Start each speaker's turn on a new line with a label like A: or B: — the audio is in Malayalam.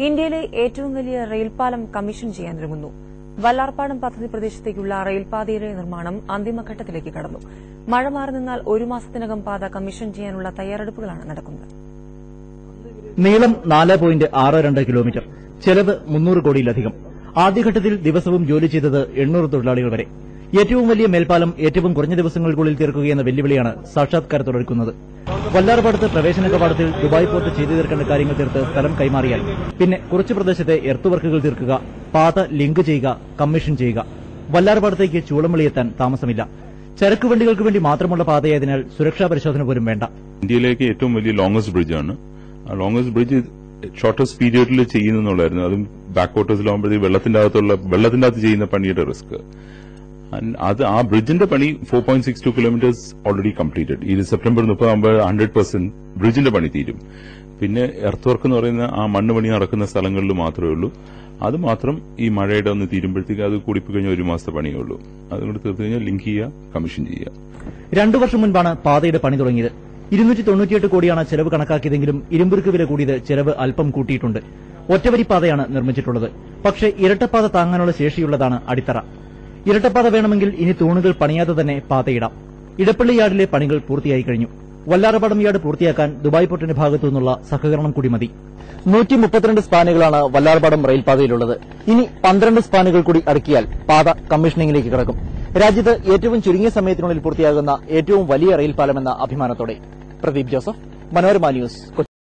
A: ഇന്ത്യയിലെ ഏറ്റവും വലിയ റെയിൽപാലം കമ്മീഷൻ ചെയ്യാനൊരുങ്ങുന്നു. വല്ലാർപാടം പദ്ധതി പ്രദേശത്തേക്കുള്ള റെയിൽപാതയുടെ നിർമ്മാണം അന്തിമഘട്ടത്തിലേക്ക് കടന്നു. മഴ മാറി നിന്നാൽ ഒരു മാസത്തിനകം പാത കമ്മീഷൻ ചെയ്യാനുള്ള തയ്യാറെടുപ്പുകളാണ് നടക്കുന്നത്.
B: നീളം 4.62 കിലോമീറ്റർ, ചെലവ് 300 കോടിയിലധികം. ആദ്യഘട്ടത്തിൽ ദിവസവും ജോലി ചെയ്തത് 800 തൊഴിലാളികൾ വരെ. ഏറ്റവും വലിയ മേൽപ്പാലം ഏറ്റവും കുറഞ്ഞ ദിവസങ്ങൾക്കുള്ളിൽ തീർക്കുകയെന്ന വെല്ലുവിളിയാണ് സാക്ഷാത്കാരത്തോടൊരുക്കുന്നത്. വല്ലാർപാടത്ത് പ്രവേശന കവാടത്തിൽ ദുബായ് പോർട്ട് ചെയ്തു തീർക്കേണ്ട കാര്യങ്ങൾ തീർത്ത് സ്ഥലം കൈമാറിയാൽ പിന്നെ കുറച്ച് പ്രദേശത്തെ എർത്ത് വർക്കുകൾ തീർക്കുക, പാത ലിങ്ക് ചെയ്യുക, കമ്മീഷൻ ചെയ്യുക. വല്ലാർപാടത്തേക്ക് ചൂളംവിളിയെത്താൻ താമസമില്ല. ചരക്ക് വണ്ടികൾക്ക് വേണ്ടി മാത്രമുള്ള പാതയായതിനാൽ സുരക്ഷാ പരിശോധന പോലും വേണ്ട.
C: ഇന്ത്യയിലേക്ക് ഏറ്റവും വലിയ ലോങ്സ്റ്റ് ബ്രിഡ്ജാണ്. ആ ലോങ്സ്റ്റ് ബ്രിഡ്ജ് ഷോർട്ടസ്റ്റ് പീരിയഡിൽ ചെയ്യുന്നുള്ളായിരുന്നു. അതും ബാക്ക് വാട്ടേഴ്സിലാവുമ്പോഴത്തേക്ക് വെള്ളത്തിന്റെ അകത്ത് ചെയ്യുന്ന പണിയുടെ റിസ്ക്. അത് ആ ബ്രിഡ്ജിന്റെ പണി 4.62 കിലോമീറ്റേഴ്സ് ഓൾറെഡി കംപ്ലീറ്റഡ്. ഇത് സെപ്റ്റംബർ 30 ആകുമ്പോൾ 100% ബ്രിഡ്ജിന്റെ പണി തീരും. പിന്നെ എർത്ത് വർക്ക് എന്ന് പറയുന്ന ആ മണ്ണ് പണി നടക്കുന്ന സ്ഥലങ്ങളിൽ മാത്രമേ ഉള്ളൂ. അത് മാത്രം ഈ മഴയുടെ ഒന്ന് തീരുമ്പോഴത്തേക്ക് അത് കൂടിപ്പോയി ഒരു മാസത്തെ പണിയേ ഉള്ളൂ. അതുകൊണ്ട് തീർത്തു കഴിഞ്ഞാൽ ലിങ്ക് ചെയ്യുക, കമ്മീഷൻ ചെയ്യുക.
B: 2 വർഷം മുൻപാണ് പാതയുടെ പണി തുടങ്ങിയത്. 298 കോടിയാണ് ചെലവ് കണക്കാക്കിയതെങ്കിലും ഇരുമ്പുരുക്ക് വില കൂടിയത് ചെലവ് അല്പം കൂട്ടിയിട്ടുണ്ട്. ഒറ്റവരി പാതയാണ് നിർമ്മിച്ചിട്ടുള്ളത്. പക്ഷേ ഇരട്ടപ്പാത താങ്ങാനുള്ള ശേഷിയുള്ളതാണ് അടിത്തറ. ഇരട്ടപ്പാത വേണമെങ്കിൽ ഇനി തൂണുകൾ പണിയാതെ തന്നെ പാതയിടാം. ഇടപ്പള്ളി യാർഡിലെ പണികൾ പൂർത്തിയായി കഴിഞ്ഞു. വല്ലാർപാടം യാർഡ് പൂർത്തിയാക്കാൻ ദുബായ് പോർട്ടിന്റെ ഭാഗത്തുനിന്നുള്ള സഹകരണം കൂടി മതി. 132 സ്പാനുകളാണ് വല്ലാർപാടം റെയിൽപാതയിലുള്ളത്. ഇനി 12 സ്പാനുകൾ കൂടി അടുക്കിയാൽ പാത കമ്മീഷനിംഗിലേക്ക് കിടക്കും. രാജ്യത്ത് ഏറ്റവും ചുരുങ്ങിയ സമയത്തിനുള്ളിൽ പൂർത്തിയാകുന്ന ഏറ്റവും വലിയ റെയിൽപാലമെന്ന അഭിമാനത്തോടെ. Pradeep Joseph, Manorama news, Kochi.